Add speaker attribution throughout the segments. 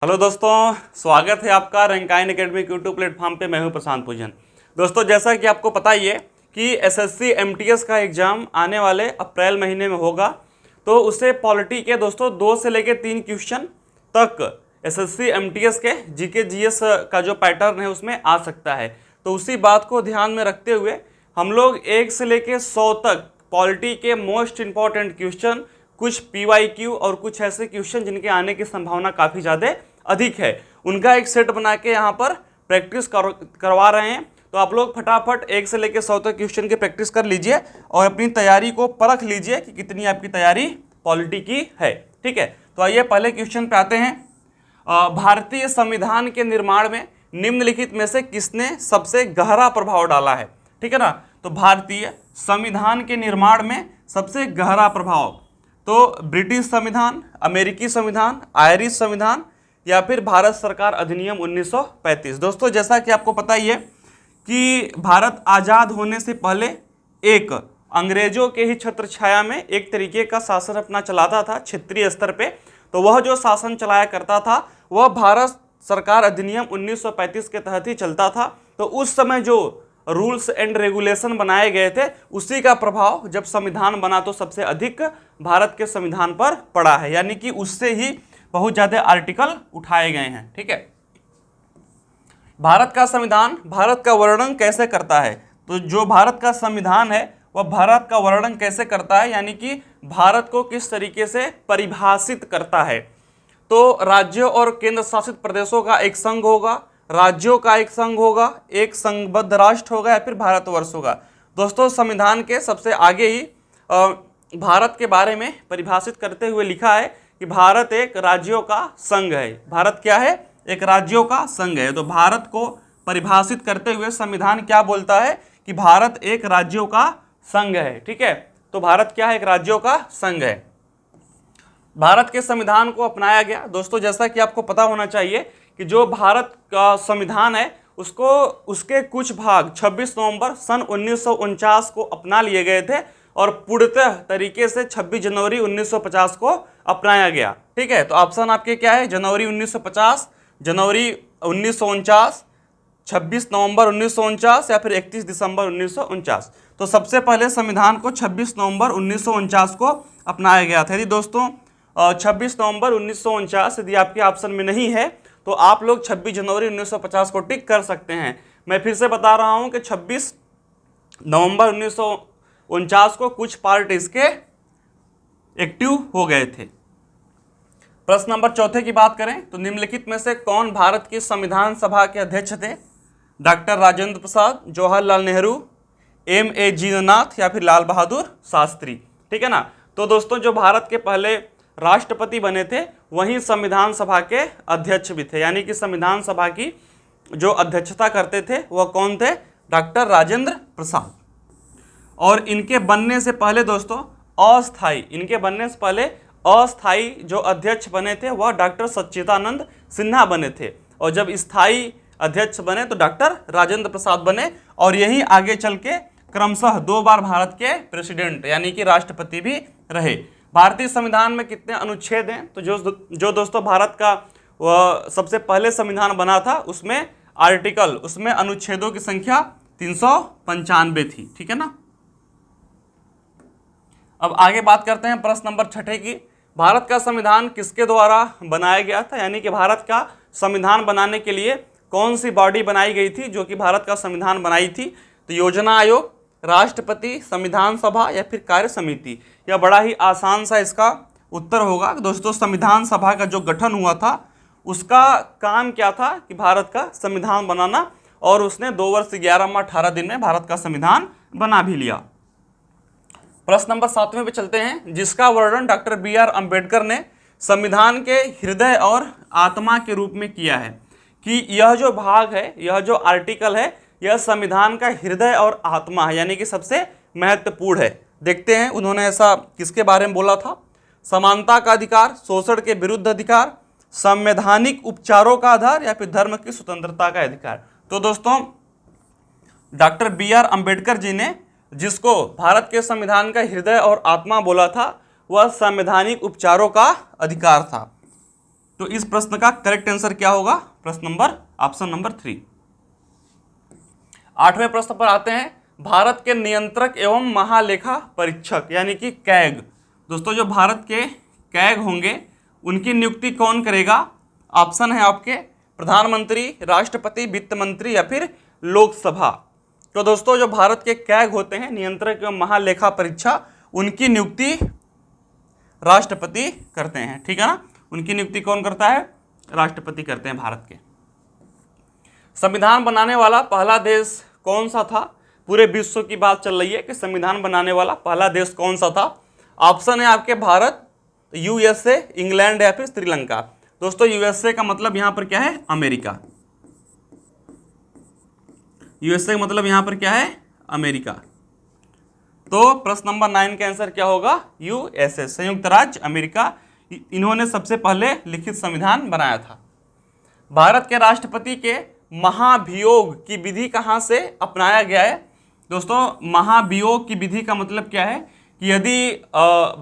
Speaker 1: Hello दोस्तों, स्वागत है आपका रैंकाइन एकेडमी यूट्यूब प्लेटफॉर्म पे। मैं हूं प्रशांत पूजन। दोस्तों, जैसा कि आपको पता ही है कि एसएससी एमटीएस का एग्ज़ाम आने वाले अप्रैल महीने में होगा, तो उससे पॉलिटी के दोस्तों 2 से लेकर 3 क्वेश्चन तक एसएससी एमटीएस के जीके जीएस का जो पैटर्न है उसमें आ सकता है। तो उसी बात को ध्यान में रखते हुए हम लोग 1 से लेकर 100 तक पॉलिटी के मोस्ट इंपॉर्टेंट क्वेश्चन, कुछ पीवाईक्यू और कुछ ऐसे क्वेश्चन जिनके आने की संभावना काफ़ी ज़्यादा अधिक है, उनका एक सेट बना के यहाँ पर प्रैक्टिस करवा रहे हैं। तो आप लोग फटाफट 1 से लेकर 100 तक क्वेश्चन की प्रैक्टिस कर लीजिए और अपनी तैयारी को परख लीजिए कि कितनी आपकी तैयारी पॉलिटी की है। ठीक है, तो आइए पहले क्वेश्चन पे आते हैं। भारतीय संविधान के निर्माण में निम्नलिखित में से किसने सबसे गहरा प्रभाव डाला है? ठीक है ना, तो भारतीय संविधान के निर्माण में सबसे गहरा प्रभाव तो ब्रिटिश संविधान, अमेरिकी संविधान, आयरिश संविधान या फिर भारत सरकार अधिनियम 1935। दोस्तों, जैसा कि आपको पता ही है कि भारत आज़ाद होने से पहले एक अंग्रेजों के ही छत्र छाया में एक तरीके का शासन अपना चलाता था क्षेत्रीय स्तर पे। तो वह जो शासन चलाया करता था वह भारत सरकार अधिनियम 1935 के तहत ही चलता था। तो उस समय जो रूल्स एंड रेगुलेशन बनाए गए थे उसी का प्रभाव जब संविधान बना तो सबसे अधिक भारत के संविधान पर पड़ा है, यानी कि उससे ही बहुत ज़्यादा आर्टिकल उठाए गए हैं। ठीक है, भारत का संविधान भारत का वर्णन कैसे करता है? तो जो भारत का संविधान है वह भारत का वर्णन कैसे करता है, यानी कि भारत को किस तरीके से परिभाषित करता है। तो राज्यों और केंद्र शासित प्रदेशों का एक संघ होगा, राज्यों का एक संघ होगा, एक संघबद्ध राष्ट्र होगा या फिर भारतवर्ष होगा। दोस्तों, संविधान के सबसे आगे ही भारत के बारे में परिभाषित करते हुए लिखा है कि भारत एक राज्यों का संघ है। भारत क्या है? एक राज्यों का संघ है। तो भारत को परिभाषित करते हुए संविधान क्या बोलता है कि भारत एक राज्यों का संघ है। ठीक है, तो भारत क्या है? एक राज्यों का संघ है। भारत के संविधान को अपनाया गया। दोस्तों, जैसा कि आपको पता होना चाहिए कि जो भारत का संविधान है उसके कुछ भाग 26 नवंबर सन 1949 को अपना लिए गए थे और पूर्णतः तरीके से 26 जनवरी 1950 को अपनाया गया। ठीक है, तो ऑप्शन आपके क्या है? जनवरी 1950, जनवरी 1949, 26 नवंबर 1949 या फिर 31 दिसंबर 1949। तो सबसे पहले संविधान को 26 नवंबर 1949 को अपनाया गया था। यदि दोस्तों 26 नवंबर 1949 यदि आपके ऑप्शन में नहीं है तो आप लोग 26 जनवरी 1950 को टिक कर सकते हैं। मैं फिर से बता रहा हूं कि 26 नवंबर 1949 को कुछ पार्ट इसके एक्टिव हो गए थे। प्रश्न नंबर 4 की बात करें तो निम्नलिखित में से कौन भारत की संविधान सभा के अध्यक्ष थे? Doctor Rajendra Prasad, Jawaharlal Nehru, M.A. जिननाथ या फिर लाल बहादुर शास्त्री। ठीक है ना, तो दोस्तों जो भारत के पहले राष्ट्रपति बने थे वहीं संविधान सभा के अध्यक्ष भी थे, यानी कि संविधान सभा की जो अध्यक्षता करते थे वह कौन थे? डॉक्टर राजेंद्र प्रसाद। और इनके बनने से पहले दोस्तों अस्थाई जो अध्यक्ष बने थे वह डॉक्टर सच्चिदानंद सिन्हा बने थे, और जब स्थायी अध्यक्ष बने तो डॉक्टर राजेंद्र प्रसाद बने। और यही आगे चल के क्रमशः 2 बार भारत के प्रेसिडेंट यानी कि राष्ट्रपति भी रहे। भारतीय संविधान में कितने अनुच्छेद हैं? तो जो दोस्तों भारत का वह सबसे पहले संविधान बना था उसमें अनुच्छेदों की संख्या 395 थी। ठीक है ना, अब आगे बात करते हैं प्रश्न नंबर 6 की। भारत का संविधान किसके द्वारा बनाया गया था? यानी कि भारत का संविधान बनाने के लिए कौन सी बॉडी बनाई गई थी जो कि भारत का संविधान बनाई थी? तो योजना आयोग, राष्ट्रपति, संविधान सभा या फिर कार्य समिति। यह बड़ा ही आसान सा इसका उत्तर होगा। दोस्तों, संविधान सभा का जो गठन हुआ था उसका काम क्या था कि भारत का संविधान बनाना, और उसने 2 वर्ष 11 माह 18 दिन में भारत का संविधान बना भी लिया। प्रश्न नंबर 7 पे चलते हैं, जिसका वर्णन डॉक्टर B.R. अम्बेडकर ने संविधान के हृदय और आत्मा के रूप में किया है कि यह जो भाग है, यह जो आर्टिकल है, यह संविधान का हृदय और आत्मा है, यानी कि सबसे महत्वपूर्ण है। देखते हैं उन्होंने ऐसा किसके बारे में बोला था? समानता का अधिकार, शोषण के विरुद्ध अधिकार, संवैधानिक उपचारों का आधार या फिर धर्म की स्वतंत्रता का अधिकार। तो दोस्तों डॉक्टर B.R. अम्बेडकर जी ने जिसको भारत के संविधान का हृदय और आत्मा बोला था वह संवैधानिक उपचारों का अधिकार था। तो इस प्रश्न का करेक्ट आंसर क्या होगा? प्रश्न नंबर ऑप्शन नंबर 3। 8वें प्रश्न पर आते हैं। भारत के नियंत्रक एवं महालेखा परीक्षक यानी कि कैग। दोस्तों जो भारत के कैग होंगे उनकी नियुक्ति कौन करेगा? ऑप्शन है आपके प्रधानमंत्री, राष्ट्रपति, वित्त मंत्री या फिर लोकसभा। तो दोस्तों जो भारत के कैग होते हैं, नियंत्रक एवं महालेखा परीक्षा, उनकी नियुक्ति राष्ट्रपति करते हैं, ठीक है ना। उनकी नियुक्ति कौन करता है? राष्ट्रपति करते हैं भारत के। संविधान बनाने वाला पहला देश कौन सा था? पूरे विश्व की बात चल रही है कि संविधान बनाने वाला पहला देश कौन सा था। ऑप्शन है आपके भारत, यूएसए, इंग्लैंड या फिर श्रीलंका। दोस्तों यूएसए का मतलब यहां पर क्या है? अमेरिका। यूएसए का मतलब यहां पर क्या है? अमेरिका। तो प्रश्न नंबर 9 का आंसर क्या होगा? यूएसए, संयुक्त राज्य अमेरिका। इन्होंने सबसे पहले लिखित संविधान बनाया था। भारत के राष्ट्रपति के महाभियोग की विधि कहाँ से अपनाया गया है? दोस्तों महाभियोग की विधि का मतलब क्या है कि यदि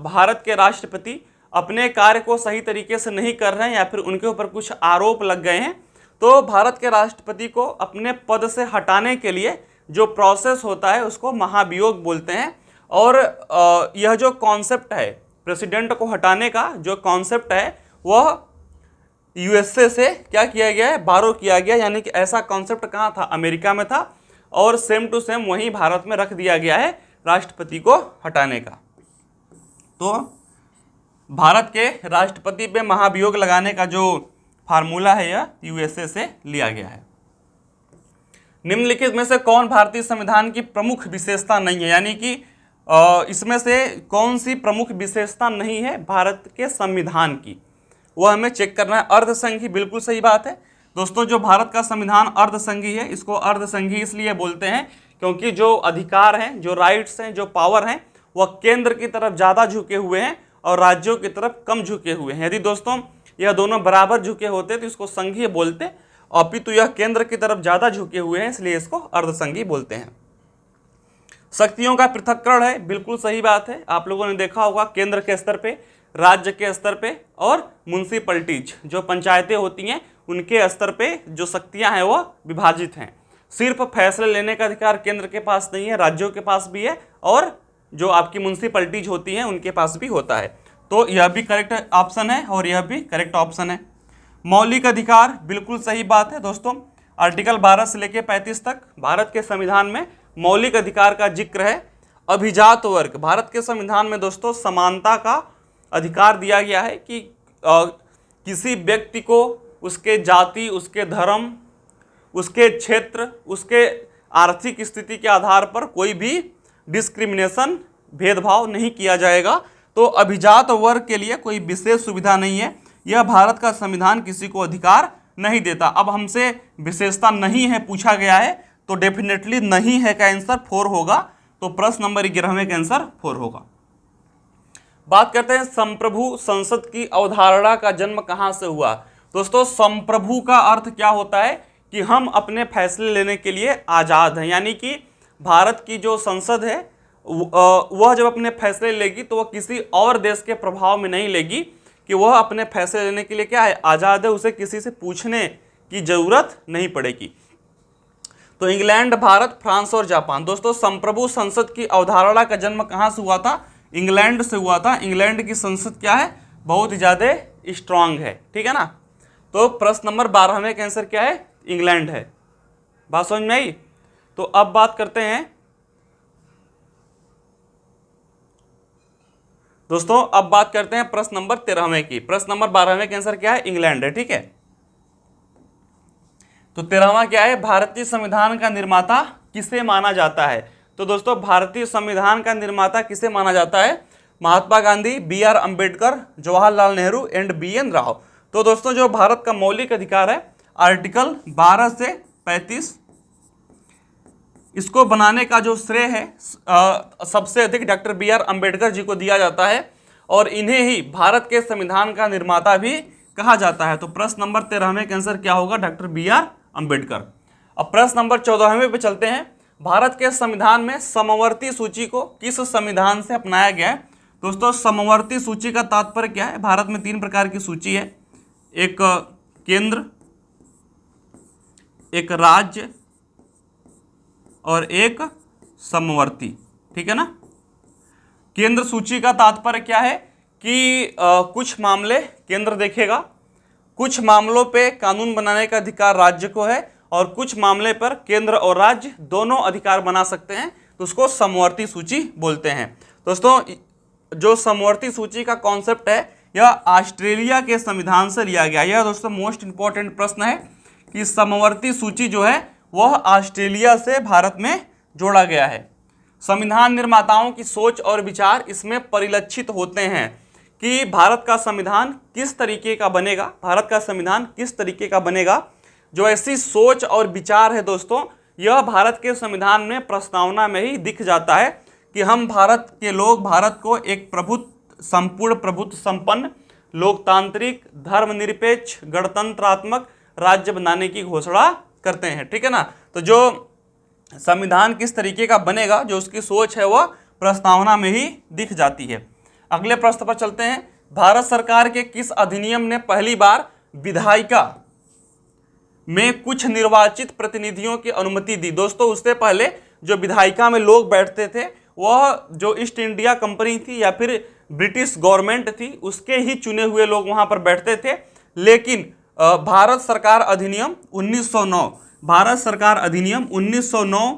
Speaker 1: भारत के राष्ट्रपति अपने कार्य को सही तरीके से नहीं कर रहे हैं या फिर उनके ऊपर कुछ आरोप लग गए हैं, तो भारत के राष्ट्रपति को अपने पद से हटाने के लिए जो प्रोसेस होता है उसको महाभियोग बोलते हैं। और यह जो कॉन्सेप्ट है प्रेसिडेंट को हटाने का, जो कॉन्सेप्ट है वह यूएसए से क्या किया गया है? बारो किया गया। यानी कि ऐसा कॉन्सेप्ट कहाँ था? अमेरिका में था, और सेम टू सेम वहीं भारत में रख दिया गया है राष्ट्रपति को हटाने का। तो भारत के राष्ट्रपति पे महाभियोग लगाने का जो फार्मूला है यह यूएसए से लिया गया है। निम्नलिखित में से कौन भारतीय संविधान की प्रमुख विशेषता नहीं है? यानी कि इसमें से कौन सी प्रमुख विशेषता नहीं है भारत के संविधान की, वह हमें चेक करना है। अर्धसंघी, बिल्कुल सही बात है दोस्तों। जो भारत का संविधान अर्धसंघी है, इसको अर्धसंघी इसलिए बोलते हैं क्योंकि जो अधिकार हैं, जो राइट्स हैं, जो पावर हैं, वह केंद्र की तरफ ज़्यादा झुके हुए हैं और राज्यों की तरफ कम झुके हुए हैं। यदि दोस्तों यह दोनों बराबर झुके होते तो इसको संघीय बोलते, अपितु यह केंद्र की तरफ ज़्यादा झुके हुए हैं इसलिए इसको अर्धसंघी बोलते हैं। शक्तियों का पृथक्करण है, बिल्कुल सही बात है। आप लोगों ने देखा होगा केंद्र के स्तर पे, राज्य के स्तर पे और म्युनिसिपैलिटीज जो पंचायतें होती हैं उनके स्तर पे जो शक्तियां हैं वो विभाजित हैं। सिर्फ फैसले लेने का अधिकार केंद्र के पास नहीं है, राज्यों के पास भी है और जो आपकी म्युनिसिपैलिटीज होती हैं उनके पास भी होता है। तो यह भी करेक्ट ऑप्शन है और यह भी करेक्ट ऑप्शन है। मौलिक अधिकार, बिल्कुल सही बात है दोस्तों। आर्टिकल 12 से लेकर 35 तक भारत के संविधान में मौलिक अधिकार का जिक्र है। अभिजात वर्ग, भारत के संविधान में दोस्तों समानता का अधिकार दिया गया है कि किसी व्यक्ति को उसके जाति, उसके धर्म, उसके क्षेत्र, उसके आर्थिक स्थिति के आधार पर कोई भी डिस्क्रिमिनेशन, भेदभाव नहीं किया जाएगा। तो अभिजात वर्ग के लिए कोई विशेष सुविधा नहीं है, यह भारत का संविधान किसी को अधिकार नहीं देता। अब हमसे विशेषता नहीं है पूछा गया है तो डेफिनेटली नहीं है का आंसर 4 होगा। तो प्रश्न नंबर 11वें का आंसर 4 होगा। बात करते हैं संप्रभु संसद की अवधारणा का जन्म कहां से हुआ। दोस्तों संप्रभु का अर्थ क्या होता है कि हम अपने फैसले लेने के लिए आज़ाद हैं। यानी कि भारत की जो संसद है वह जब अपने फैसले लेगी तो वह किसी और देश के प्रभाव में नहीं लेगी, कि वह अपने फैसले लेने के लिए क्या है? आज़ाद है, उसे किसी से पूछने की जरूरत नहीं पड़ेगी। तो इंग्लैंड, भारत, फ्रांस और जापान। दोस्तों संप्रभु संसद की अवधारणा का जन्म कहाँ से हुआ था? इंग्लैंड से हुआ था। इंग्लैंड की संसद क्या है? बहुत ही ज़्यादा स्ट्रांग है, ठीक है ना। तो प्रश्न नंबर 12वें का आंसर क्या है? इंग्लैंड है। बात समझ में आई? तो अब बात करते हैं दोस्तों, अब बात करते हैं प्रश्न नंबर 13वें की। प्रश्न नंबर 12वें का आंसर क्या है? इंग्लैंड है, ठीक है। तो 13वां क्या है? भारतीय संविधान का निर्माता किसे माना जाता है? तो दोस्तों भारतीय संविधान का निर्माता किसे माना जाता है? महात्मा गांधी, बी.आर. अंबेडकर, जवाहरलाल नेहरू एंड बी.एन. राव। तो दोस्तों जो भारत का मौलिक अधिकार है आर्टिकल 12 से 35, इसको बनाने का जो श्रेय है सबसे अधिक डॉक्टर बी.आर. अंबेडकर जी को दिया जाता है और इन्हें ही भारत के संविधान का निर्माता भी कहा जाता है। तो प्रश्न नंबर 13वें का आंसर क्या होगा? डॉक्टर बी.आर. अंबेडकर। अब प्रश्न नंबर 14वें पे चलते हैं। भारत के संविधान में समवर्ती सूची को किस संविधान से अपनाया गया है? दोस्तों समवर्ती सूची का तात्पर्य क्या है? भारत में 3 प्रकार की सूची है, एक केंद्र, एक राज्य और एक समवर्ती। ठीक है ना। केंद्र सूची का तात्पर्य क्या है कि कुछ मामले केंद्र देखेगा, कुछ मामलों पे कानून बनाने का अधिकार राज्य को है और कुछ मामले पर केंद्र और राज्य दोनों अधिकार बना सकते हैं, तो उसको समवर्ती सूची बोलते हैं। दोस्तों, जो समवर्ती सूची का कॉन्सेप्ट है यह ऑस्ट्रेलिया के संविधान से लिया गया। यह दोस्तों मोस्ट इंपॉर्टेंट प्रश्न है कि समवर्ती सूची जो है वह ऑस्ट्रेलिया से भारत में जोड़ा गया है। संविधान निर्माताओं की सोच और विचार इसमें परिलक्षित होते हैं कि भारत का संविधान किस तरीके का बनेगा, भारत का संविधान किस तरीके का बनेगा। जो ऐसी सोच और विचार है दोस्तों, यह भारत के संविधान में प्रस्तावना में ही दिख जाता है कि हम भारत के लोग भारत को एक प्रभुत्व, संपूर्ण प्रभुत्व संपन्न, लोकतांत्रिक, धर्मनिरपेक्ष, गणतंत्रात्मक राज्य बनाने की घोषणा करते हैं। ठीक है ना। तो जो संविधान किस तरीके का बनेगा, जो उसकी सोच है वह प्रस्तावना में ही दिख जाती है। अगले प्रश्न पर चलते हैं। भारत सरकार के किस अधिनियम ने पहली बार विधायिका में कुछ निर्वाचित प्रतिनिधियों की अनुमति दी? दोस्तों, उससे पहले जो विधायिका में लोग बैठते थे वह जो ईस्ट इंडिया कंपनी थी या फिर ब्रिटिश गवर्नमेंट थी उसके ही चुने हुए लोग वहां पर बैठते थे। लेकिन भारत सरकार अधिनियम 1909, भारत सरकार अधिनियम 1909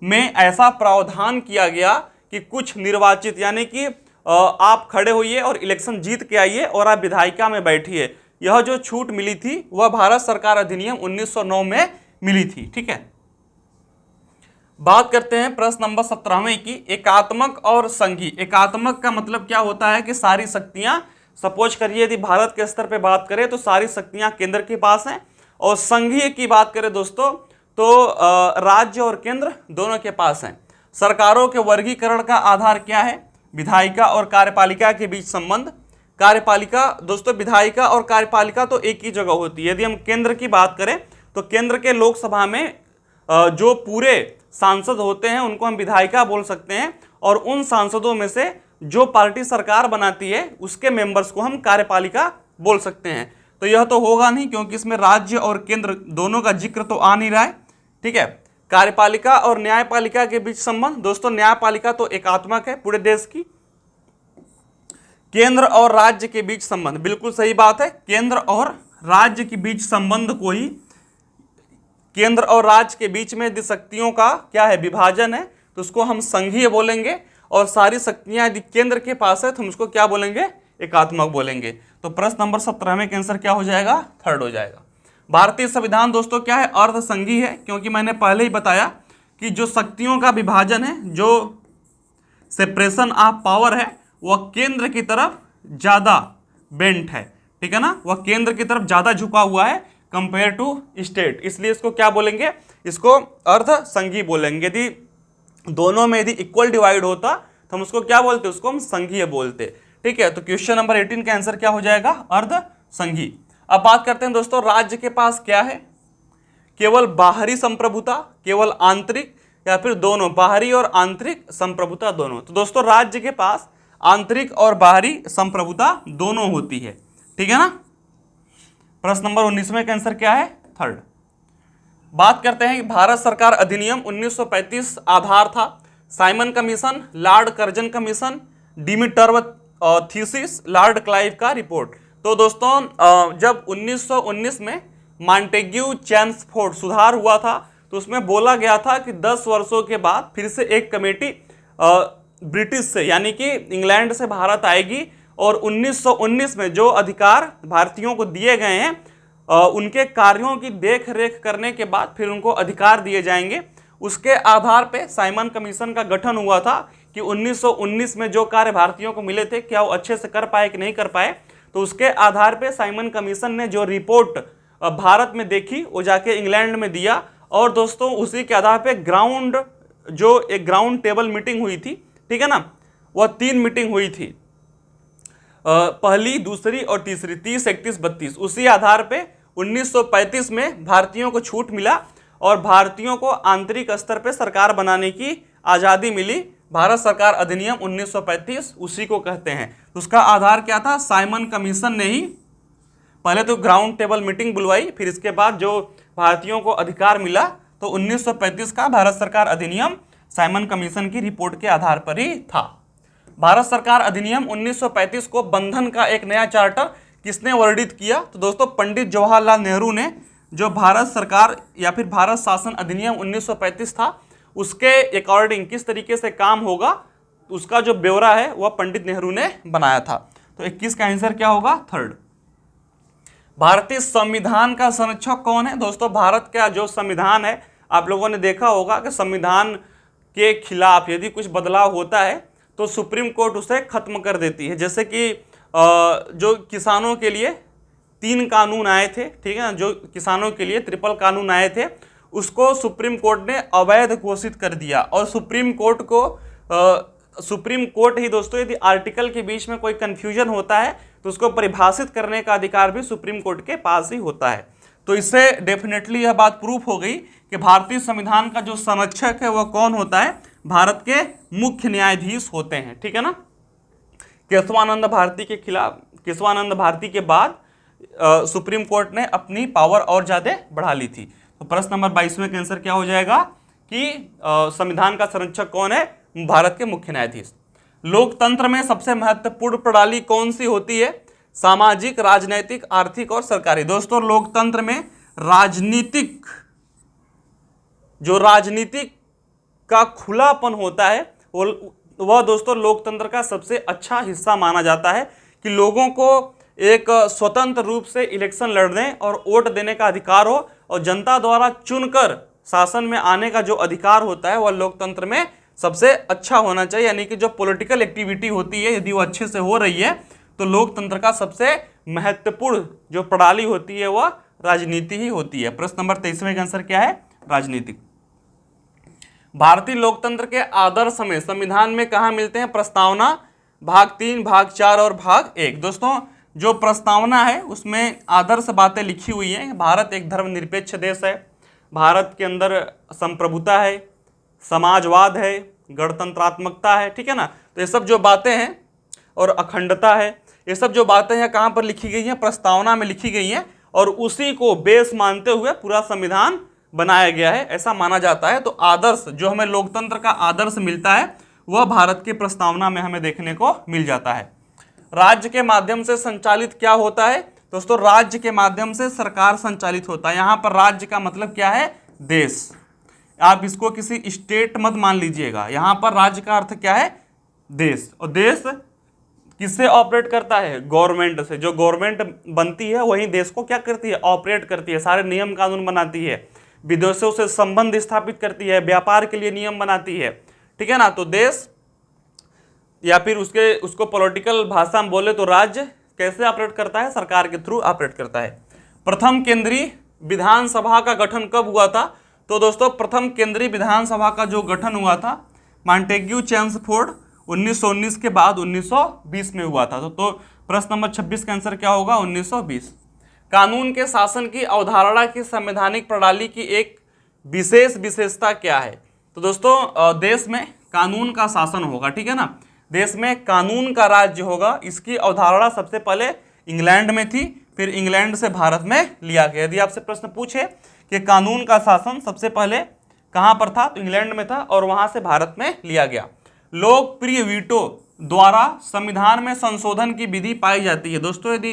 Speaker 1: में ऐसा प्रावधान किया गया कि कुछ निर्वाचित, यानी कि आप खड़े होइए और इलेक्शन जीत के आइए और आप विधायिका में बैठिए, यह जो छूट मिली थी वह भारत सरकार अधिनियम 1909 में मिली थी। ठीक है। बात करते हैं प्रश्न नंबर 17वें की, एकात्मक और संघीय। एकात्मक का मतलब क्या होता है कि सारी शक्तियां, सपोज करिए यदि भारत के स्तर पे बात करें तो सारी शक्तियां केंद्र के पास हैं, और संघीय की बात करें दोस्तों तो राज्य और केंद्र दोनों के पास हैं। सरकारों के वर्गीकरण का आधार क्या है? विधायिका और कार्यपालिका के बीच संबंध। कार्यपालिका दोस्तों, विधायिका और कार्यपालिका तो एक ही जगह होती है। यदि हम केंद्र की बात करें तो केंद्र के लोकसभा में जो पूरे सांसद होते हैं उनको हम विधायिका बोल सकते हैं, और उन सांसदों में से जो पार्टी सरकार बनाती है उसके मेंबर्स को हम कार्यपालिका बोल सकते हैं। तो यह तो होगा नहीं क्योंकि इसमें राज्य और केंद्र दोनों का जिक्र तो आ नहीं रहा है। ठीक है। कार्यपालिका और न्यायपालिका के बीच संबंध। दोस्तों, न्यायपालिका तो एकात्मक है पूरे देश की। केंद्र और राज्य के बीच संबंध, बिल्कुल सही बात है। केंद्र और राज्य के बीच संबंध को ही, केंद्र और राज्य के बीच में यदि शक्तियों का क्या है, विभाजन है, तो उसको हम संघीय बोलेंगे, और सारी शक्तियां यदि केंद्र के पास है तो हम उसको क्या बोलेंगे, एकात्मक बोलेंगे। तो प्रश्न नंबर 17 में आंसर क्या हो जाएगा, थर्ड हो जाएगा। भारतीय संविधान दोस्तों क्या है, अर्ध संघीय है, क्योंकि मैंने पहले ही बताया कि जो शक्तियों का विभाजन है, जो सेपरेशन ऑफ पावर है, वह केंद्र की तरफ ज्यादा बेंट है। ठीक है ना, वह केंद्र की तरफ ज्यादा झुका हुआ है कंपेयर टू स्टेट, इसलिए इसको क्या बोलेंगे, इसको अर्ध संघीय बोलेंगे। यदि दोनों में यदि इक्वल डिवाइड होता तो हम उसको क्या बोलते, उसको हम संघीय बोलते। ठीक है। तो क्वेश्चन नंबर 18 का आंसर क्या हो जाएगा, अर्ध संघीय। अब बात करते हैं दोस्तों, राज्य के पास क्या है, केवल बाहरी संप्रभुता, केवल आंतरिक, या फिर दोनों, बाहरी और आंतरिक संप्रभुता दोनों। तो दोस्तों राज्य के पास आंतरिक और बाहरी संप्रभुता दोनों होती है। ठीक है ना। प्रश्न नंबर 19 का आंसर क्या है, थर्ड। बात करते हैं कि भारत सरकार अधिनियम 1935 आधार था, Simon Commission, Lord Curzon Commission, डिमिटर्व थीसिस, लॉर्ड क्लाइव का रिपोर्ट। तो दोस्तों जब 1919 में मॉन्टेग्यू चैम्सफोर्ड सुधार हुआ था तो उसमें बोला गया था कि 10 वर्षों के बाद फिर से एक कमेटी ब्रिटिश से, यानी कि इंग्लैंड से भारत आएगी, और 1919 में जो अधिकार भारतीयों को दिए गए हैं उनके कार्यों की देख रेख करने के बाद फिर उनको अधिकार दिए जाएंगे। उसके आधार पे साइमन कमीशन का गठन हुआ था कि 1919 में जो कार्य भारतीयों को मिले थे क्या वो अच्छे से कर पाए कि नहीं कर पाए। तो उसके आधार पे साइमन कमीशन ने जो रिपोर्ट भारत में देखी वो जाके इंग्लैंड में दिया, और दोस्तों उसी के आधार पे एक ग्राउंड टेबल मीटिंग हुई थी। ठीक है ना, वह 3 मीटिंग हुई थी, पहली, दूसरी और तीसरी, 30, 31, 32। उसी आधार पे 1935 में भारतीयों को छूट मिला और भारतीयों को आंतरिक स्तर पे सरकार बनाने की आज़ादी मिली। भारत सरकार अधिनियम 1935 उसी को कहते हैं। उसका आधार क्या था, साइमन कमीशन ने ही पहले तो ग्राउंड टेबल मीटिंग बुलवाई, फिर इसके बाद जो भारतीयों को अधिकार मिला तो 1935 का भारत सरकार अधिनियम साइमन कमीशन की रिपोर्ट के आधार पर ही था। भारत सरकार अधिनियम 1935 को बंधन का एक नया चार्टर किसने वर्णित किया? तो दोस्तों पंडित जवाहरलाल नेहरू ने। जो भारत सरकार या फिर भारत शासन अधिनियम 1935 था उसके अकॉर्डिंग किस तरीके से काम होगा उसका जो ब्यौरा है वह पंडित नेहरू ने बनाया था। तो 21 का आंसर क्या होगा? थर्ड। भारतीय संविधान का संरक्षक कौन है? दोस्तों भारत का जो संविधान है आप लोगों ने देखा होगा कि संविधान के खिलाफ यदि कुछ बदलाव होता है तो सुप्रीम कोर्ट उसे खत्म कर देती है। जैसे कि जो किसानों के लिए 3 कानून आए थे, ठीक है ना, जो किसानों के लिए ट्रिपल कानून आए थे उसको सुप्रीम कोर्ट ने अवैध घोषित कर दिया। और सुप्रीम कोर्ट ही दोस्तों यदि आर्टिकल के बीच में कोई कंफ्यूजन होता है तो उसको परिभाषित करने का अधिकार भी सुप्रीम कोर्ट के पास ही होता है। तो इससे डेफिनेटली यह बात प्रूफ हो गई कि भारतीय संविधान का जो संरक्षक है वह कौन होता है? भारत के मुख्य न्यायाधीश होते हैं, ठीक है ना। केशवानंद भारती के बाद सुप्रीम कोर्ट ने अपनी पावर और ज्यादा बढ़ा ली थी। तो प्रश्न नंबर 22वें का आंसर क्या हो जाएगा कि संविधान का संरक्षक कौन है? भारत के मुख्य न्यायाधीश। लोकतंत्र में सबसे महत्वपूर्ण प्रणाली कौन सी होती है? सामाजिक, राजनैतिक, आर्थिक और सरकारी। दोस्तों लोकतंत्र में राजनीतिक का खुलापन होता है वह दोस्तों लोकतंत्र का सबसे अच्छा हिस्सा माना जाता है कि लोगों को एक स्वतंत्र रूप से इलेक्शन लड़ने और वोट देने का अधिकार हो और जनता द्वारा चुनकर शासन में आने का जो अधिकार होता है वह लोकतंत्र में सबसे अच्छा होना चाहिए। यानी कि जो पॉलिटिकल एक्टिविटी होती है यदि वो अच्छे से हो रही है तो लोकतंत्र का सबसे महत्वपूर्ण जो प्रणाली होती है वह राजनीति ही होती है। प्रश्न नंबर 23वें का आंसर क्या है? राजनीतिक। भारतीय लोकतंत्र के आदर्श में संविधान में कहाँ मिलते हैं? प्रस्तावना, भाग 3, भाग 4 और भाग 1। दोस्तों जो प्रस्तावना है उसमें आदर्श बातें लिखी हुई हैं। भारत एक धर्मनिरपेक्ष देश है, भारत के अंदर संप्रभुता है, समाजवाद है, गणतंत्रात्मकता है, ठीक है ना। तो ये सब जो बातें हैं और अखंडता है, ये सब जो बातें हैं कहाँ पर लिखी गई हैं? प्रस्तावना में लिखी गई हैं और उसी को बेस मानते हुए पूरा संविधान बनाया गया है ऐसा माना जाता है। तो आदर्श जो हमें लोकतंत्र का आदर्श मिलता है वह भारत की प्रस्तावना में हमें देखने को मिल जाता है। राज्य के माध्यम से संचालित क्या होता है? दोस्तों राज्य के माध्यम से सरकार संचालित होता है। यहाँ पर राज्य का मतलब क्या है? देश। आप इसको किसी स्टेट मत मान लीजिएगा, यहाँ पर राज्य का अर्थ क्या है? देश। और देश किससे ऑपरेट करता है? गवर्नमेंट से। जो गवर्नमेंट बनती है वही देश को क्या करती है? ऑपरेट करती है, सारे नियम कानून बनाती है, विदेशों से संबंध स्थापित करती है, व्यापार के लिए नियम बनाती है, ठीक है ना। तो देश या फिर उसको पॉलिटिकल भाषा में बोले तो राज्य कैसे ऑपरेट करता है? सरकार के थ्रू ऑपरेट करता है। प्रथम केंद्रीय विधानसभा का गठन कब हुआ था? तो दोस्तों प्रथम केंद्रीय विधानसभा का जो गठन हुआ था मॉन्टेग्यू चेम्सफोर्ड 1919 के बाद 1920 में हुआ था। तो प्रश्न नंबर 26 का आंसर क्या होगा? 1920। कानून के शासन की अवधारणा की संवैधानिक प्रणाली की एक विशेष विशेषता क्या है? तो दोस्तों देश में कानून का शासन होगा, ठीक है ना, देश में कानून का राज्य होगा। इसकी अवधारणा सबसे पहले इंग्लैंड में थी, फिर इंग्लैंड से भारत में लिया गया। यदि आपसे प्रश्न पूछे कि कानून का शासन सबसे पहले कहाँ पर था, तो इंग्लैंड में था और वहाँ से भारत में लिया गया। लोकप्रिय वीटो द्वारा संविधान में संशोधन की विधि पाई जाती है। दोस्तों यदि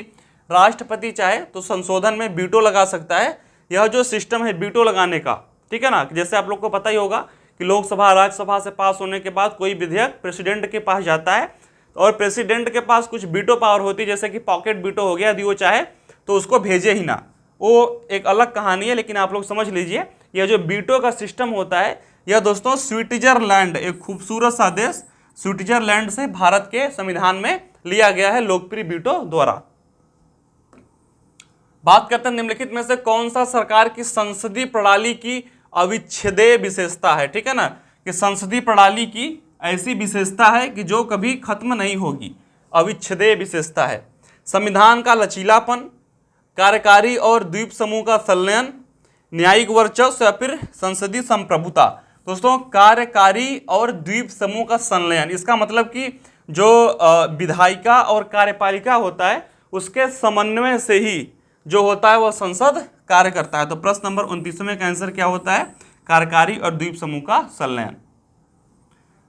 Speaker 1: राष्ट्रपति चाहे तो संशोधन में वीटो लगा सकता है। यह जो सिस्टम है वीटो लगाने का, ठीक है ना, जैसे आप लोग को पता ही होगा कि लोकसभा राज्यसभा से पास होने के बाद कोई विधेयक प्रेसिडेंट के पास जाता है और प्रेसिडेंट के पास कुछ वीटो पावर होती है, जैसे कि पॉकेट वीटो हो गया, यदि वो चाहे तो उसको भेजे ही ना, वो एक अलग कहानी है। लेकिन आप लोग समझ लीजिए यह जो वीटो का सिस्टम होता है यह दोस्तों स्विट्जरलैंड, एक खूबसूरत सा देश स्विट्जरलैंड से भारत के संविधान में लिया गया है लोकप्रिय वीटो द्वारा। बात करते हैं निम्नलिखित में से कौन सा सरकार की संसदीय प्रणाली की अविच्छेद्य विशेषता है, ठीक है ना, कि संसदीय प्रणाली की ऐसी विशेषता है कि जो कभी खत्म नहीं होगी, अविच्छेद्य विशेषता है। संविधान का लचीलापन, कार्यकारी और द्वीप समूह का संलयन, न्यायिक वर्चस्व या फिर संसदीय संप्रभुता। दोस्तों कार्यकारी और द्वीप समूह का संलयन, इसका मतलब कि जो विधायिका और कार्यपालिका होता है उसके समन्वय से ही जो होता है वह संसद कार्य करता है। तो प्रश्न नंबर 29वें का आंसर क्या होता है? कार्यकारी और द्वीप समूह का संलयन।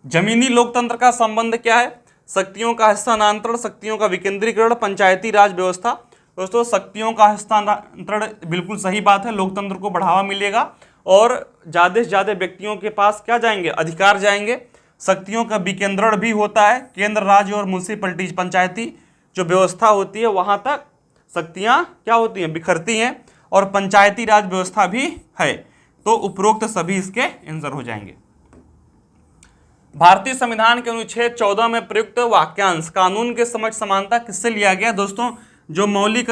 Speaker 1: जमीनी लोकतंत्र का संबंध क्या है? शक्तियों का हस्तांतरण, शक्तियों का विकेंद्रीकरण, पंचायती राज व्यवस्था। दोस्तों शक्तियों का हस्तांतरण बिल्कुल सही बात है, लोकतंत्र को बढ़ावा मिलेगा और ज़्यादा से ज़्यादा व्यक्तियों के पास क्या जाएंगे? अधिकार जाएंगे। शक्तियों का विकेंद्रण भी होता है, केंद्र, राज्य और म्यूनिसिपैलिटी पंचायती जो व्यवस्था होती है वहाँ तक शक्तियाँ क्या होती हैं? बिखरती हैं। और पंचायती राज व्यवस्था भी है। तो उपरोक्त सभी इसके आंसर हो जाएंगे। भारतीय संविधान के अनुच्छेद 14 में प्रयुक्त वाक्यांश कानून के समक्ष समानता किससे लिया गया? दोस्तों जो मौलिक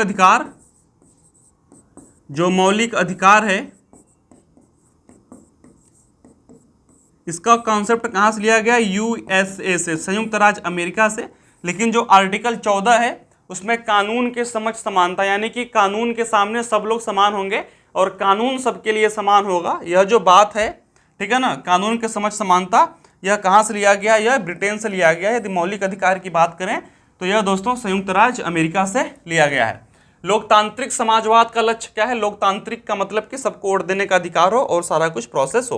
Speaker 1: अधिकार है इसका कॉन्सेप्ट कहां से लिया गया? यूएसए से, संयुक्त राज्य अमेरिका से। लेकिन जो आर्टिकल 14 है उसमें कानून के समक्ष समानता, यानी कि कानून के सामने सब लोग समान होंगे और कानून सबके लिए समान होगा, यह जो बात है, ठीक है ना, कानून के समक्ष समानता, यह कहां से लिया गया? यह ब्रिटेन से लिया गया है। यदि मौलिक अधिकार की बात करें तो यह दोस्तों संयुक्त राज्य अमेरिका से लिया गया है। लोकतांत्रिक समाजवाद का लक्ष्य क्या है? लोकतांत्रिक का मतलब कि सबको वोट देने का अधिकार हो और सारा कुछ प्रोसेस हो।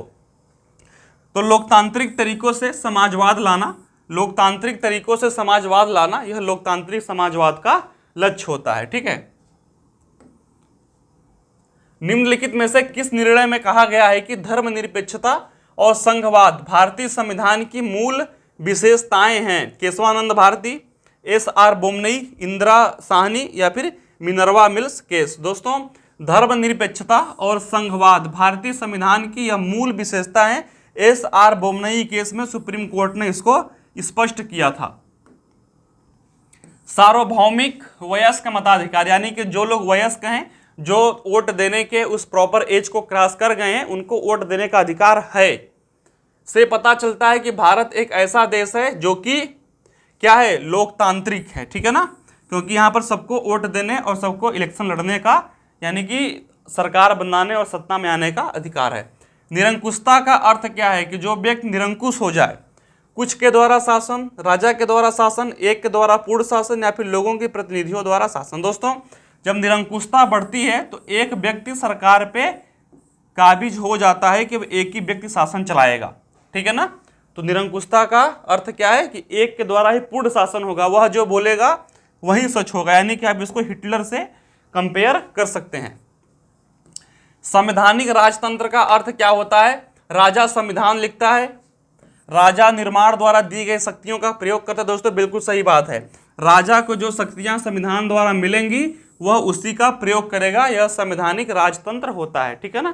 Speaker 1: तो लोकतांत्रिक तरीकों से समाजवाद लाना, लोकतांत्रिक तरीकों से समाजवाद लाना, यह लोकतांत्रिक समाजवाद का लक्ष्य होता है। ठीक है। निम्नलिखित में से किस निर्णय में कहा गया है कि धर्मनिरपेक्षता और संघवाद भारतीय संविधान की मूल विशेषताएं हैं? केशवानंद भारती, एस.आर. बोमनई, इंदिरा साहनी या फिर मिनर्वा मिल्स केस। दोस्तों धर्मनिरपेक्षता और संघवाद भारतीय संविधान की यह मूल विशेषता है। एस.आर. बोमनई केस में सुप्रीम कोर्ट ने इसको स्पष्ट किया था। सार्वभौमिक वयस्क मताधिकार, यानी कि जो लोग वयस्क हैं, जो वोट देने के उस प्रॉपर एज को क्रॉस कर गए हैं, उनको वोट देने का अधिकार है, से पता चलता है कि भारत एक ऐसा देश है जो कि क्या है? लोकतांत्रिक है। ठीक है ना, क्योंकि यहाँ पर सबको वोट देने और सबको इलेक्शन लड़ने का, यानी कि सरकार बनाने और सत्ता में आने का अधिकार है। निरंकुशता का अर्थ क्या है? कि जो व्यक्ति निरंकुश हो जाए, कुछ के द्वारा शासन, राजा के द्वारा शासन, एक के द्वारा पूर्ण शासन या फिर लोगों के प्रतिनिधियों द्वारा शासन। दोस्तों जब निरंकुशता बढ़ती है तो एक व्यक्ति सरकार पे काबिज हो जाता है कि एक ही व्यक्ति शासन चलाएगा। ठीक है ना, तो निरंकुशता का अर्थ क्या है? कि एक के द्वारा ही पूर्ण शासन होगा, वह जो बोलेगा वही सच होगा, यानी कि आप इसको हिटलर से कंपेयर कर सकते हैं। संवैधानिक राजतंत्र का अर्थ क्या होता है? राजा संविधान लिखता है, राजा निर्माण द्वारा दी गई शक्तियों का प्रयोग करता है। दोस्तों बिल्कुल सही बात है, राजा को जो शक्तियां संविधान द्वारा मिलेंगी वह उसी का प्रयोग करेगा, यह संवैधानिक राजतंत्र होता है। ठीक है ना,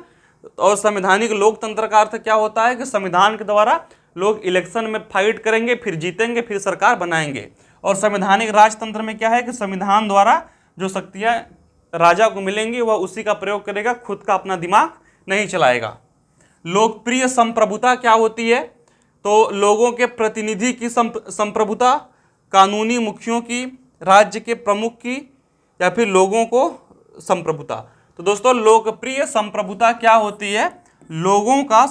Speaker 1: और संवैधानिक लोकतंत्र का अर्थ क्या होता है? कि संविधान के द्वारा लोग इलेक्शन में फाइट करेंगे, फिर जीतेंगे, फिर सरकार बनाएंगे। और संवैधानिक राजतंत्र में क्या है? कि संविधान द्वारा जो शक्तियां राजा को मिलेंगी वह उसी का प्रयोग करेगा, खुद का अपना दिमाग नहीं चलाएगा। लोकप्रिय संप्रभुता क्या होती है? तो लोगों के प्रतिनिधि की संप्रभुता, कानूनी मुखियों की, राज्य के प्रमुख की या फिर लोगों को संप्रभुता। तो दोस्तों लोकप्रिय संप्रभुता क्या होती है? लोगों का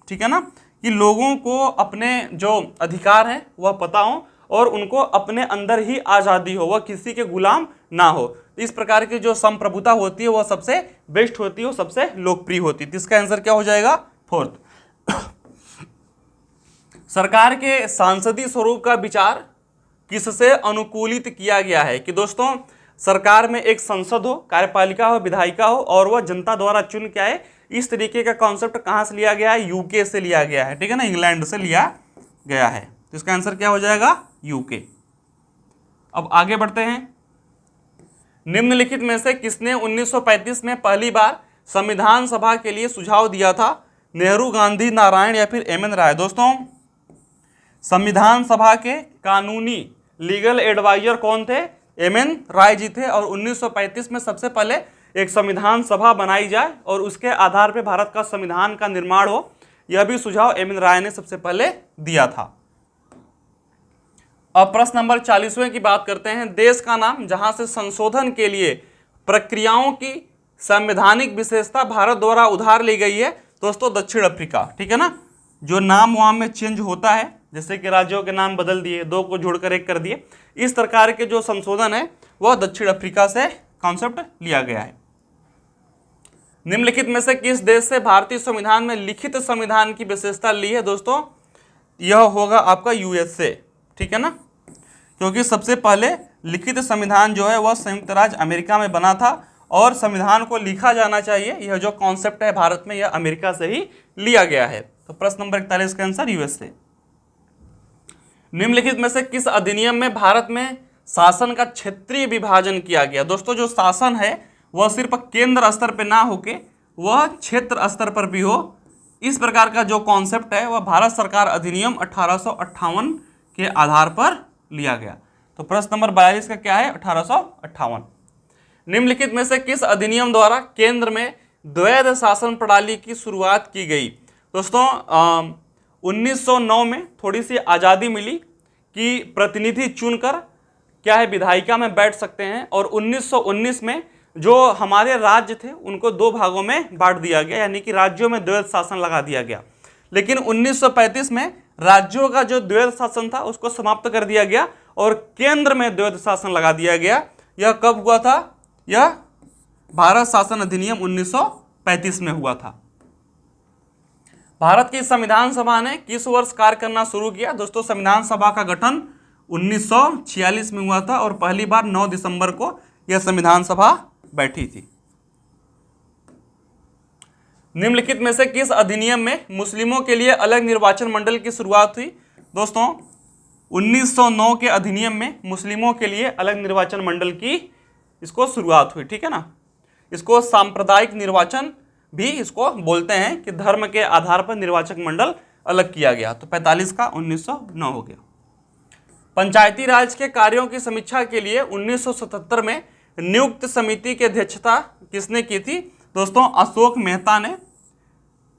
Speaker 1: ठीक है ना, कि लोगों को अपने जो अधिकार हैं वह पता हो और उनको अपने अंदर ही आज़ादी हो, वह किसी के गुलाम ना हो। इस प्रकार की जो संप्रभुता होती है वह सबसे बेस्ट होती है, सबसे लोकप्रिय होती है। तो इसका आंसर क्या हो जाएगा? फोर्थ। सरकार के सांसदीय स्वरूप का विचार किससे अनुकूलित किया गया है? कि दोस्तों सरकार में एक संसद हो, कार्यपालिका हो, विधायिका हो और वह जनता द्वारा चुन के आए। इस तरीके का कॉन्सेप्ट कहाँ से लिया गया है? यूके से लिया गया है। ठीक है ना, इंग्लैंड से लिया गया है। तो इसका आंसर क्या हो जाएगा? यूके। अब आगे बढ़ते हैं। निम्नलिखित में से किसने 1935 में पहली बार संविधान सभा के लिए सुझाव दिया था? नेहरू, गांधी, नारायण या फिर एम.एन. राय। दोस्तों संविधान सभा के कानूनी लीगल एडवाइजर कौन थे? एम.एन. राय जी थे। और 1935 में सबसे पहले एक संविधान सभा बनाई जाए और उसके आधार पर भारत का संविधान का निर्माण हो, यह भी सुझाव एम.एन. राय ने सबसे पहले दिया था। अब प्रश्न नंबर 40वें की बात करते हैं। देश का नाम जहां से संशोधन के लिए प्रक्रियाओं की संवैधानिक विशेषता भारत द्वारा उधार ली गई है। दोस्तों दक्षिण अफ्रीका। ठीक है ना, जो नाम वहां में चेंज होता है, जैसे कि राज्यों के नाम बदल दिए, दो को जोड़कर एक कर दिए, इस प्रकार के जो संशोधन है वह दक्षिण अफ्रीका से कॉन्सेप्ट लिया गया है। निम्नलिखित में से किस देश से भारतीय संविधान में लिखित संविधान की विशेषता ली है दोस्तों? यह होगा आपका यूएसए, ठीक है ना, क्योंकि सबसे पहले लिखित संविधान जो है वह संयुक्त राज्य अमेरिका में बना था और संविधान को लिखा जाना चाहिए, यह जो कॉन्सेप्ट है भारत में यह अमेरिका से ही लिया गया है। तो प्रश्न नंबर 41 का आंसर यूएसए। निम्नलिखित में से किस अधिनियम में भारत में शासन का क्षेत्रीय विभाजन किया गया? दोस्तों जो शासन है वह सिर्फ केंद्र स्तर पर ना होके वह क्षेत्र स्तर पर भी हो, इस प्रकार का जो कॉन्सेप्ट है वह भारत सरकार अधिनियम 1858 के आधार पर लिया गया। तो प्रश्न नंबर 42 का क्या है? 1858। निम्नलिखित में से किस अधिनियम द्वारा केंद्र में द्वैध शासन प्रणाली की शुरुआत की गई? दोस्तों 1909 में थोड़ी सी आज़ादी मिली कि प्रतिनिधि चुनकर क्या है विधायिका में बैठ सकते हैं, और 1919 में जो हमारे राज्य थे उनको दो भागों में बांट दिया गया, यानी कि राज्यों में द्वैध शासन लगा दिया गया। लेकिन 1935 में राज्यों का जो द्वैध शासन था उसको समाप्त कर दिया गया और केंद्र में द्वैध शासन लगा दिया गया। यह कब हुआ था? यह भारत शासन अधिनियम 1935 में हुआ था। भारत की संविधान सभा ने किस वर्ष कार्य करना शुरू किया? दोस्तों संविधान सभा का गठन 1946 में हुआ था और पहली बार 9 दिसंबर को यह संविधान सभा बैठी थी। निम्नलिखित में से किस अधिनियम में मुस्लिमों के लिए अलग निर्वाचन मंडल की शुरुआत हुई? दोस्तों 1909 के अधिनियम में मुस्लिमों के लिए अलग निर्वाचन मंडल की इसको शुरुआत हुई, ठीक है ना। इसको सांप्रदायिक निर्वाचन भी इसको बोलते हैं कि धर्म के आधार पर निर्वाचक मंडल अलग किया गया। तो 45 का 1909 हो गया। पंचायती राज के कार्यों की समीक्षा के लिए 1977 में नियुक्त समिति की अध्यक्षता किसने की थी? दोस्तों अशोक मेहता ने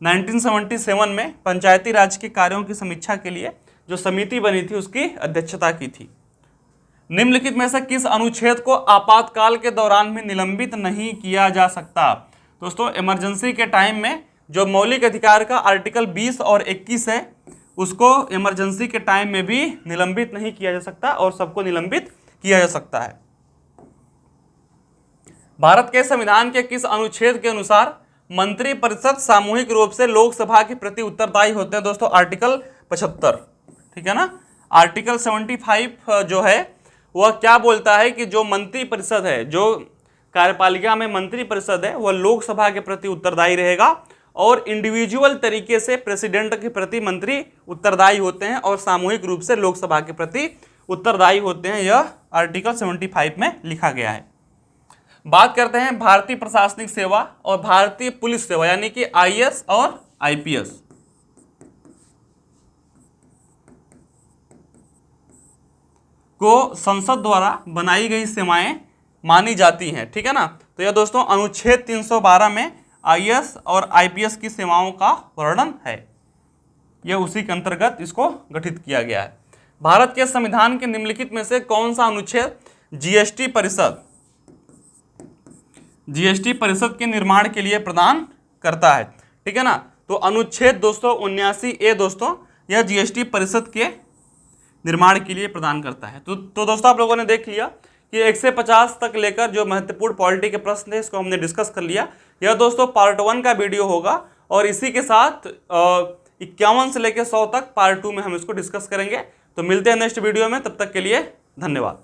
Speaker 1: 1977 में पंचायती राज के कार्यों की समीक्षा के लिए जो समिति बनी थी उसकी अध्यक्षता की थी। निम्नलिखित में से किस अनुच्छेद को आपातकाल के दौरान भी निलंबित नहीं किया जा सकता? दोस्तों इमरजेंसी के टाइम में जो मौलिक अधिकार का आर्टिकल 20 और 21 है उसको इमरजेंसी के टाइम में भी निलंबित नहीं किया जा सकता और सबको निलंबित किया जा सकता है। भारत के संविधान के किस अनुच्छेद के अनुसार मंत्रिपरिषद सामूहिक रूप से लोकसभा के प्रति उत्तरदायी होते हैं? दोस्तों आर्टिकल 75, ठीक है ना। आर्टिकल 75 जो है वह क्या बोलता है कि जो मंत्रिपरिषद है, जो कार्यपालिका में मंत्रिपरिषद है वह लोकसभा के प्रति उत्तरदायी रहेगा और इंडिविजुअल तरीके से प्रेसिडेंट के प्रति मंत्री उत्तरदायी होते हैं और सामूहिक रूप से लोकसभा के प्रति उत्तरदायी होते हैं। यह आर्टिकल 75 में लिखा गया है। बात करते हैं भारतीय प्रशासनिक सेवा और भारतीय पुलिस सेवा यानी कि आईएएस और आईपीएस। को संसद द्वारा बनाई गई सेवाएं मानी जाती हैं, ठीक है ना। तो यह दोस्तों अनुच्छेद 312 में आईएएस और आईपीएस की सेवाओं का वर्णन है। यह उसी के अंतर्गत इसको गठित किया गया है। भारत के संविधान के निम्नलिखित में से कौन सा अनुच्छेद जीएसटी परिषद के निर्माण के लिए प्रदान करता है, ठीक है ना। तो अनुच्छेद 279A दोस्तों यह जीएसटी परिषद के निर्माण के लिए प्रदान करता है। तो दोस्तों आप लोगों ने देख लिया कि 1 से 50 तक लेकर जो महत्वपूर्ण पॉलिटी के प्रश्न थे इसको हमने डिस्कस कर लिया। यह दोस्तों पार्ट 1 का वीडियो होगा और इसी के साथ 51 से लेकर 100 तक पार्ट 2 में हम इसको डिस्कस करेंगे। तो मिलते हैं नेक्स्ट वीडियो में, तब तक के लिए धन्यवाद।